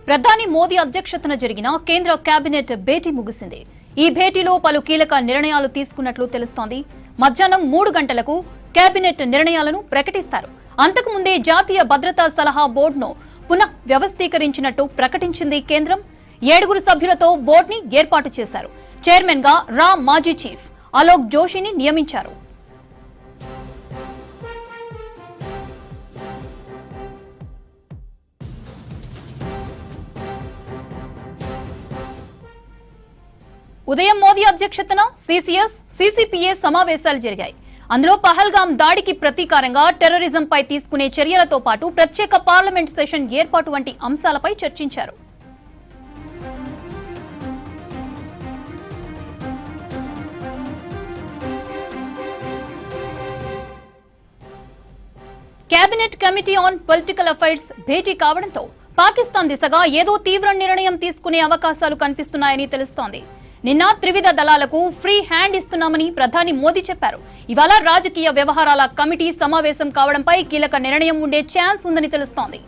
ప్రధాని మోదీ అధ్యక్షతన జరిగిన కేంద్ర కేబినెట్ భేటీ ముగిసింది. ఈ భేటీలో పలు కీలక నిర్ణయాలు తీసుకున్నట్లు తెలుస్తోంది. మధ్యాహ్నం 3 గంటలకు కేబినెట్ నిర్ణయాలను ప్రకటిస్తారు. అంతకుముందే జాతీయ భద్రతా సలహా బోర్డును పునః వ్యవస్థీకరించినట్టు ప్రకటించింది కేంద్రం. 7 సభ్యులతో బోర్డుని ఏర్పాటు చేశారు. చైర్మన్ గా మాజీ చీఫ్ అలోక్ జోషిని నియమించారు. ఉదయం మోదీ అధ్యక్షతన సిసిఎస్, సిసిపిఏ సమావేశాలు జరిగాయి. అందులో పహల్గాం దాడికి ప్రతీకారంగా టెర్రరిజంపై తీసుకునే చర్యలతో పాటు ప్రత్యేక పార్లమెంట్ సెషన్ ఏర్పాటు వంటి అంశాలపై చర్చించారు. Cabinet committee on political affairs భేటీ కావడంతో పాకిస్తాన్ దిశగా ఏదో తీవ్ర నిర్ణయం తీసుకునే అవకాశాలు కనిపిస్తున్నాయని తెలుస్తోంది. నిన్న త్రివిధ దళాలకు ఫ్రీ హ్యాండ్ ఇస్తున్నామని ప్రధాని మోదీ చెప్పారు. ఇవాళ రాజకీయ వ్యవహారాల కమిటీ సమావేశం కావడంపై కీలక నిర్ణయం ఉండే ఛాన్స్ ఉందని తెలుస్తోంది.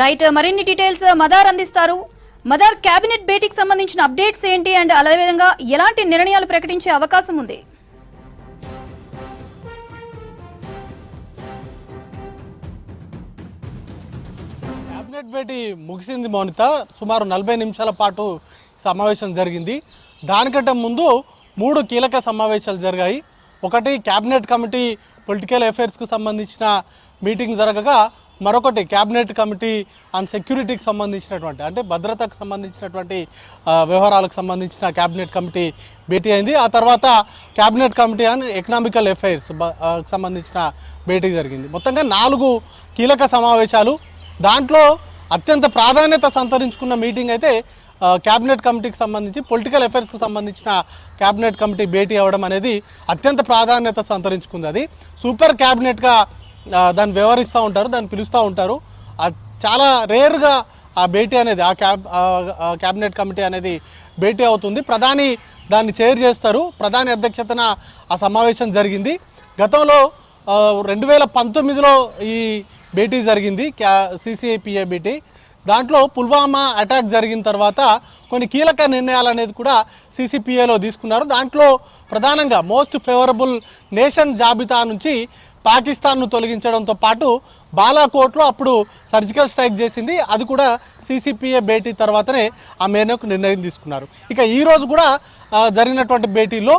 రైట్, మరిన్ని డీటెయిల్స్ మదార్ అందిస్తారు. మదార్, కేబినెట్ భేటీకి సంబంధించిన అప్డేట్స్ ఏంటి అండ్ అదేవిధంగా ఎలాంటి నిర్ణయాలు ప్రకటించే అవకాశం ఉంది? కేబినెట్ భేటీ ముగిసింది మౌనిత. సుమారు 40 నిమిషాల పాటు సమావేశం జరిగింది. దానికంటే ముందు 3 కీలక సమావేశాలు జరిగాయి. ఒకటి కేబినెట్ కమిటీ పొలిటికల్ అఫైర్స్కు సంబంధించిన మీటింగ్ జరగగా, మరొకటి కేబినెట్ కమిటీ ఆన్ సెక్యూరిటీకి సంబంధించినటువంటి అంటే భద్రతకు సంబంధించినటువంటి వ్యవహారాలకు సంబంధించిన కేబినెట్ కమిటీ భేటీ అయింది. ఆ తర్వాత cabinet committee on economical affairs సంబంధించిన భేటీ జరిగింది. మొత్తంగా 4 కీలక సమావేశాలు. దాంట్లో అత్యంత ప్రాధాన్యత సంతరించుకున్న మీటింగ్ అయితే కేబినెట్ కమిటీకి సంబంధించి పొలిటికల్ అఫైర్స్కి సంబంధించిన కేబినెట్ కమిటీ భేటీ అవ్వడం అనేది అత్యంత ప్రాధాన్యత సంతరించుకుంది. అది సూపర్ క్యాబినెట్గా దాన్ని వ్యవహరిస్తూ ఉంటారు, దాన్ని పిలుస్తూ ఉంటారు. చాలా రేర్గా ఆ భేటీ అనేది క్యాబినెట్ కమిటీ అనేది భేటీ అవుతుంది. ప్రధాని దాన్ని చైర్ చేస్తారు. ప్రధాని అధ్యక్షతన ఆ సమావేశం జరిగింది. గతంలో 2019లో ఈ భేటీ జరిగింది, సిసిపిఏ భేటీ. దాంట్లో పుల్వామా అటాక్ జరిగిన తర్వాత కొన్ని కీలక నిర్ణయాలు అనేది కూడా సిసిపిఏలో తీసుకున్నారు. దాంట్లో ప్రధానంగా మోస్ట్ ఫేవరబుల్ నేషన్ జాబితా నుంచి పాకిస్తాన్ను తొలగించడంతో పాటు బాలాకోట్లో అప్పుడు సర్జికల్ స్ట్రైక్ చేసింది. అది కూడా సిసిపిఏ భేటీ తర్వాతనే ఆ మేరకు నిర్ణయం తీసుకున్నారు. ఇక ఈరోజు కూడా జరిగినటువంటి భేటీలో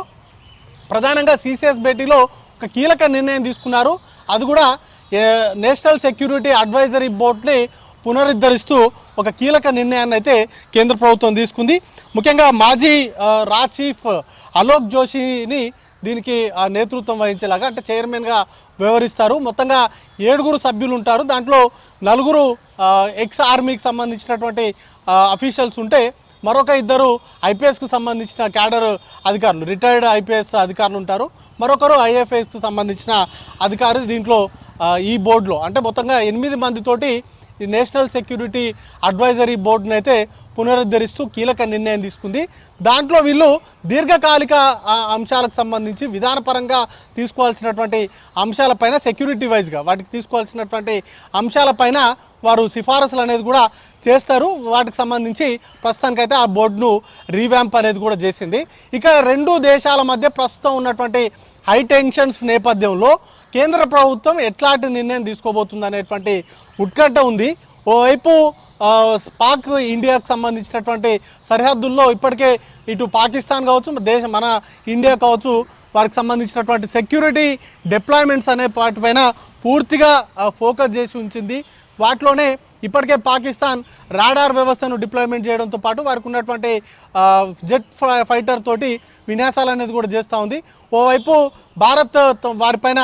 ప్రధానంగా సిసిఎస్ భేటీలో ఒక కీలక నిర్ణయం తీసుకున్నారు. అది కూడా నేషనల్ సెక్యూరిటీ అడ్వైజరీ బోర్డుని పునరుద్ధరిస్తూ ఒక కీలక నిర్ణయాన్ని అయితే కేంద్ర ప్రభుత్వం తీసుకుంది. ముఖ్యంగా మాజీ చీఫ్ అలోక్ జోషిని దీనికి నేతృత్వం వహించేలాగా అంటే చైర్మన్గా వ్యవహరిస్తారు. మొత్తంగా 7 సభ్యులు ఉంటారు. దాంట్లో 4 ఎక్స్ ఆర్మీకి సంబంధించినటువంటి అఫీషియల్స్ ఉంటే మరొక 2 ఐపీఎస్కు సంబంధించిన క్యాడర్ అధికారులు, రిటైర్డ్ ఐపీఎస్ అధికారులు ఉంటారు. మరొకరు ఐఎఫ్ఎస్కు సంబంధించిన అధికారులు దీంట్లో ఈ బోర్డులో. అంటే మొత్తంగా 8 మందితోటి ఈ నేషనల్ సెక్యూరిటీ అడ్వైజరీ బోర్డును అయితే పునరుద్ధరిస్తూ కీలక నిర్ణయం తీసుకుంది. దాంట్లో వీళ్ళు దీర్ఘకాలిక అంశాలకు సంబంధించి విధానపరంగా తీసుకోవాల్సినటువంటి అంశాలపైన, సెక్యూరిటీ వైజ్గా వాటికి తీసుకోవాల్సినటువంటి అంశాలపైన వారు సిఫారసులు అనేది కూడా చేస్తారు. వాటికి సంబంధించి ప్రస్తుతానికైతే ఆ బోర్డును రీవ్యాంప్ అనేది కూడా చేసింది. ఇక 2 దేశాల మధ్య ప్రస్తుతం ఉన్నటువంటి హై టెన్షన్స్ నేపథ్యంలో కేంద్ర ప్రభుత్వం ఎట్లాంటి నిర్ణయం తీసుకోబోతుంది అనేటువంటి ఉత్కంఠ ఉంది. ఓవైపు పాక్ ఇండియాకు సంబంధించినటువంటి సరిహద్దుల్లో ఇప్పటికే ఇటు పాకిస్తాన్ కావచ్చు, మన ఇండియా కావచ్చు, వారికి సంబంధించినటువంటి సెక్యూరిటీ డిప్లాయ్మెంట్స్ అనే వాటిపైన పూర్తిగా ఫోకస్ చేసి ఉంచింది. వాటిలోనే ఇప్పటికే పాకిస్తాన్ రాడార్ వ్యవస్థను డిప్లాయ్మెంట్ చేయడంతో పాటు వారికి ఉన్నటువంటి జెట్ ఫైటర్ తోటి విన్యాసాలు అనేది కూడా చేస్తూ ఉంది. ఓవైపు భారత్ వారిపైన,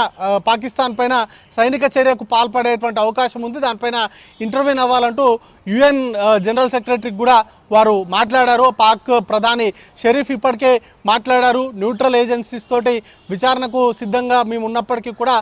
పాకిస్తాన్ పైన సైనిక చర్యకు పాల్పడేటువంటి అవకాశం ఉంది. దానిపైన ఇంటర్వ్యూన్ అవ్వాలంటూ యుఎన్ జనరల్ సెక్రటరీకి కూడా వారు మాట్లాడారు. పాక్ ప్రధాని షరీఫ్ ఇప్పటికే మాట్లాడారు. న్యూట్రల్ ఏజెన్సీస్ తోటి విచారణకు సిద్ధంగా మేము ఉన్నప్పటికీ కూడా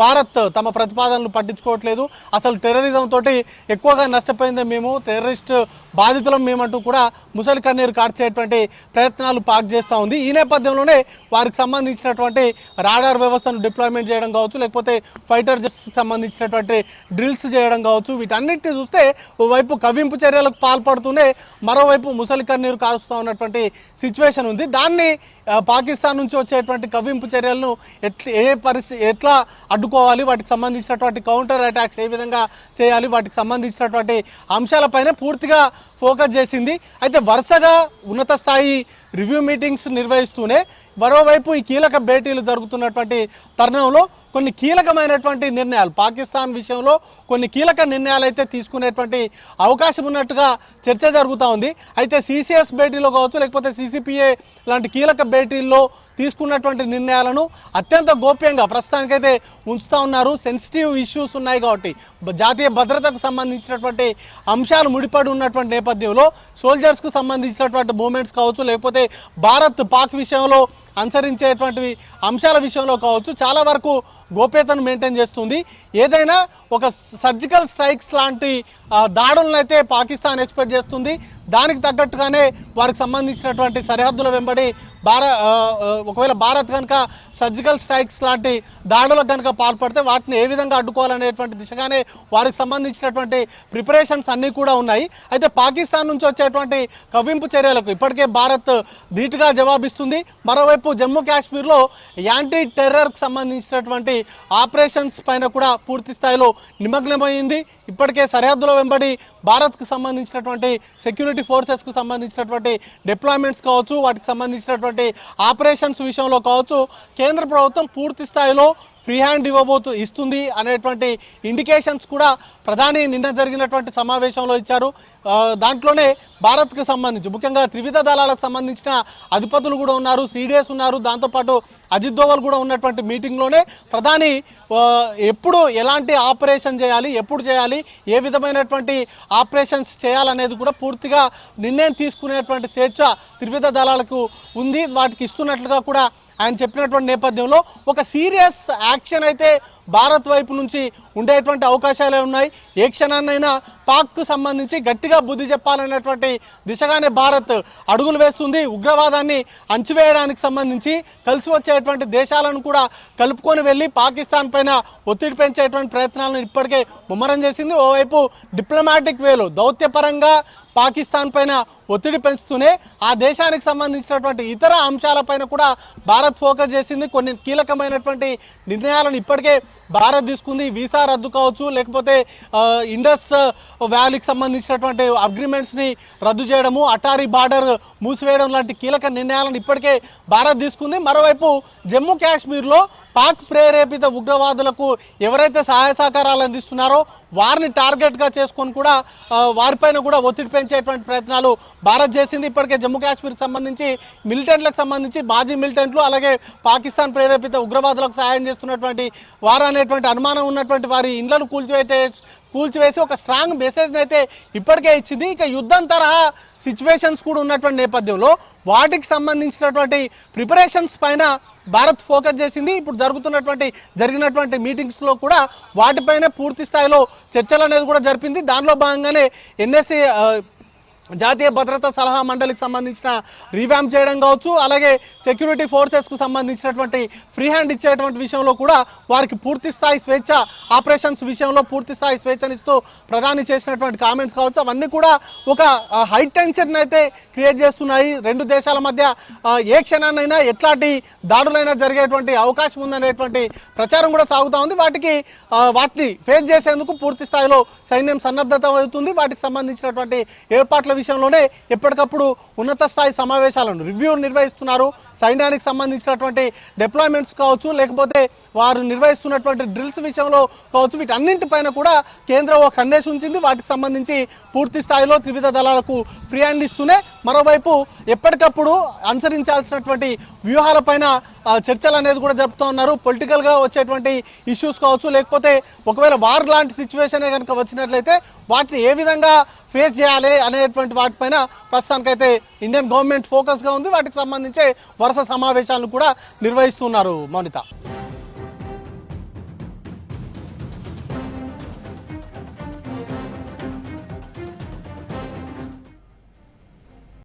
భారత్ తమ ప్రతిపాదనలు పట్టించుకోవట్లేదు, అసలు టెర్రరిజం తోటి ఎక్కువగా నష్టపోయిందే మేము, టెర్రరిస్ట్ బాధితులం మేమంటూ కూడా ముసలి కన్నీరు కార్చేటువంటి ప్రయత్నాలు పాక్ చేస్తూ ఉంది. ఈ నేపథ్యంలోనే వారికి సంబంధించినటువంటి రాడార్ వ్యవస్థను డిప్లాయ్మెంట్ చేయడం కావచ్చు, లేకపోతే ఫైటర్ జెట్స్కి సంబంధించినటువంటి డ్రిల్స్ చేయడం కావచ్చు, వీటన్నిటిని చూస్తే ఓవైపు కవ్వింపు చర్యలకు పాల్పడుతూనే మరోవైపు ముసలి కన్నీరు కారుస్తూ ఉన్నటువంటి సిచ్యువేషన్ ఉంది. దాన్ని పాకిస్తాన్ నుంచి వచ్చేటువంటి కవ్వింపు చర్యలను ఎట్లా అడ్డుకోవాలి, వాటికి సంబంధించినటువంటి కౌంటర్ అటాక్స్ ఏ విధంగా చేయాలి, వాటికి సంబంధించినటువంటి అంశాలపైనే పూర్తిగా ఫోకస్ చేసింది. అయితే వరుసగా ఉన్నత స్థాయి రివ్యూ మీటింగ్స్ నిర్వహిస్తూనే మరోవైపు ఈ కీలక భేటీలు జరుగుతున్నటువంటి తరుణంలో కొన్ని కీలకమైనటువంటి నిర్ణయాలు పాకిస్తాన్ విషయంలో కొన్ని కీలక నిర్ణయాలు అయితే తీసుకునేటువంటి అవకాశం ఉన్నట్టుగా చర్చ జరుగుతూ ఉంది. అయితే సిసిఎస్ భేటీలో కావచ్చు, లేకపోతే సిసిపిఏ లాంటి కీలక భేటీల్లో తీసుకున్నటువంటి నిర్ణయాలను అత్యంత గోప్యంగా ప్రస్తుతానికైతే ఉంచుతూ ఉన్నారు. సెన్సిటివ్ ఇష్యూస్ ఉన్నాయి కాబట్టి, జాతీయ భద్రతకు సంబంధించినటువంటి అంశాలు ముడిపడి ఉన్నటువంటి నేపథ్యంలో సోల్జర్స్కు సంబంధించినటువంటి మూమెంట్స్ కావచ్చు, లేకపోతే భారత్ పాక్ విషయంలో అనుసరించేటువంటి అంశాల విషయంలో కావచ్చు, చాలా వరకు గోప్యతను మెయింటైన్ చేస్తుంది. ఏదైనా ఒక సర్జికల్ స్ట్రైక్స్ లాంటి దాడులను అయితే పాకిస్తాన్ ఎక్స్పెక్ట్ చేస్తుంది. దానికి తగ్గట్టుగానే వారికి సంబంధించినటువంటి సరిహద్దుల వెంబడి ఒకవేళ భారత్ కనుక సర్జికల్ స్ట్రైక్స్ లాంటి దాడులకు కనుక పాల్పడితే వాటిని ఏ విధంగా అడ్డుకోవాలనేటువంటి దిశగానే వారికి సంబంధించినటువంటి ప్రిపరేషన్స్ అన్నీ కూడా ఉన్నాయి. అయితే పాకిస్తాన్ నుంచి వచ్చేటువంటి కవ్వింపు చర్యలకు ఇప్పటికే భారత్ ధీటుగా జవాబిస్తుంది. మరోవైపు జమ్మూ కాశ్మీర్లో యాంటీ టెర్రర్కి సంబంధించినటువంటి ఆపరేషన్స్ పైన కూడా పూర్తి స్థాయిలో నిమగ్నమైంది. ఇప్పటికే సరిహద్దుల వెంబడి భారత్కు సంబంధించినటువంటి సెక్యూరిటీ ఫోర్సెస్కు సంబంధించినటువంటి డిప్లాయ్మెంట్స్ కావచ్చు, వాటికి సంబంధించినటువంటి ఆపరేషన్స్ విషయంలో కావచ్చు, కేంద్ర ప్రభుత్వం పూర్తి స్థాయిలో ఫ్రీ హ్యాండ్ ఇస్తుంది అనేటువంటి ఇండికేషన్స్ కూడా ప్రధాని నిన్న జరిగినటువంటి సమావేశంలో ఇచ్చారు. దాంట్లోనే భారత్కు సంబంధించి ముఖ్యంగా త్రివిధ దళాలకు సంబంధించిన అధిపతులు కూడా ఉన్నారు, సిడిఎస్ ఉన్నారు, దాంతోపాటు అజిత్ దోవల్ కూడా ఉన్నటువంటి మీటింగ్లోనే ప్రధాని ఎప్పుడు ఎలాంటి ఆపరేషన్ చేయాలి, ఎప్పుడు చేయాలి, ఏ విధమైనటువంటి ఆపరేషన్స్ చేయాలనేది కూడా పూర్తిగా నిర్ణయం తీసుకునేటువంటి స్వేచ్ఛ త్రివిధ దళాలకు ఉంది. వాటికి ఇస్తున్నట్లుగా కూడా ఆయన చెప్పినటువంటి నేపథ్యంలో ఒక సీరియస్ యాక్షన్ అయితే భారత్ వైపు నుంచి ఉండేటువంటి అవకాశాలే ఉన్నాయి. ఏ క్షణాన్నైనా పాక్కు సంబంధించి గట్టిగా బుద్ధి చెప్పాలనేటువంటి దిశగానే భారత్ అడుగులు వేస్తుంది. ఉగ్రవాదాన్ని అణచివేయడానికి సంబంధించి కలిసి వచ్చేటువంటి దేశాలను కూడా కలుపుకొని వెళ్ళి పాకిస్తాన్ పైన ఒత్తిడి పెంచేటువంటి ప్రయత్నాలను ఇప్పటికే ముమ్మరం చేసింది. ఓవైపు డిప్లొమాటిక్ వేలో దౌత్యపరంగా పాకిస్తాన్ పైన ఒత్తిడి పెంచుతూనే ఆ దేశానికి సంబంధించినటువంటి ఇతర అంశాలపైన కూడా భారత్ ఫోకస్ చేసింది. కొన్ని కీలకమైనటువంటి నిర్ణయాలను ఇప్పటికే భారత్ తీసుకుంది. వీసా రద్దు కావచ్చు, లేకపోతే ఇండస్ వ్యాలీకి సంబంధించినటువంటి అగ్రిమెంట్స్ని రద్దు చేయడము, అటారీ బార్డర్ మూసివేయడం లాంటి కీలక నిర్ణయాలను ఇప్పటికే భారత్ తీసుకుంది. మరోవైపు జమ్మూ కాశ్మీర్లో పాక్ ప్రేరేపిత ఉగ్రవాదులకు ఎవరైతే సహాయ సహకారాలు అందిస్తున్నారో వారిని టార్గెట్గా చేసుకొని కూడా వారిపైన కూడా ఒత్తిడి పెంచేటువంటి ప్రయత్నాలు భారత్ చేసింది. ఇప్పటికే జమ్మూ కాశ్మీర్కి సంబంధించి మిలిటెంట్లకు సంబంధించి మాజీ మిలిటెంట్లు, అలాగే పాకిస్తాన్ ప్రేరేపిత ఉగ్రవాదులకు సహాయం చేస్తున్నటువంటి వారు అనేటువంటి అనుమానం ఉన్నటువంటి వారి ఇండ్లను కూల్చివేసి ఒక స్ట్రాంగ్ మెసేజ్ని అయితే ఇప్పటికే ఇచ్చింది. ఇక యుద్ధం తరహా సిచ్యువేషన్స్ కూడా ఉన్నటువంటి నేపథ్యంలో వాటికి సంబంధించినటువంటి ప్రిపరేషన్స్ పైన భారత్ ఫోకస్ చేసింది. ఇప్పుడు జరిగినటువంటి మీటింగ్స్లో కూడా వాటిపైనే పూర్తి స్థాయిలో చర్చలు అనేది కూడా జరిపింది. దానిలో భాగంగానే ఎన్ఎస్ఏ జాతీయ భద్రతా సలహా మండలికి సంబంధించిన రీవ్యాంప్ చేయడం కావచ్చు, అలాగే సెక్యూరిటీ ఫోర్సెస్కు సంబంధించినటువంటి ఫ్రీ హ్యాండ్ ఇచ్చేటువంటి విషయంలో కూడా వారికి పూర్తి స్థాయి స్వేచ్ఛ, ఆపరేషన్స్ విషయంలో పూర్తి స్థాయి స్వేచ్ఛనిస్తూ ప్రధాని చేసినటువంటి కామెంట్స్ కావచ్చు, అవన్నీ కూడా ఒక హై టెన్షన్ అయితే క్రియేట్ చేస్తున్నాయి. రెండు దేశాల మధ్య ఏ క్షణాన్నైనా ఎట్లాంటి దాడులైనా జరిగేటువంటి అవకాశం ఉందనేటువంటి ప్రచారం కూడా సాగుతూ ఉంది. వాటిని ఫేస్ చేసేందుకు పూర్తి స్థాయిలో సైన్యం సన్నద్ధత అవుతుంది. వాటికి సంబంధించినటువంటి ఏర్పాట్ల విషయంలోనే ఎప్పటికప్పుడు ఉన్నత స్థాయి సమావేశాలను రివ్యూ నిర్వహిస్తున్నారు. సైన్యానికి సంబంధించినటువంటి డిప్లాయ్మెంట్స్ కావచ్చు, లేకపోతే వారు నిర్వహిస్తున్నటువంటి డ్రిల్స్ విషయంలో కావచ్చు, వీటన్నింటిపైన కూడా కేంద్రం ఒక కన్నేసి ఉంచింది. వాటికి సంబంధించి పూర్తి స్థాయిలో త్రివిధ దళాలకు ఫ్రీ హ్యాండ్ ఇస్తూనే మరోవైపు ఎప్పటికప్పుడు అనుసరించాల్సినటువంటి వ్యూహాలపైన చర్చలు అనేది కూడా జరుపుతూ ఉన్నారు. పొలిటికల్గా వచ్చేటువంటి ఇష్యూస్ కావచ్చు, లేకపోతే ఒకవేళ వార్ లాంటి సిచ్యువేషన్ కనుక వచ్చినట్లయితే వాటిని ఏ విధంగా ఫేస్ చేయాలి అనేటువంటి వాటిపైన ప్రస్తుతానికైతే ఇండియన్ గవర్నమెంట్ ఫోకస్గా ఉంది. వాటికి సంబంధించి వరుస సమావేశాలను కూడా నిర్వహిస్తున్నారు. మౌనిత.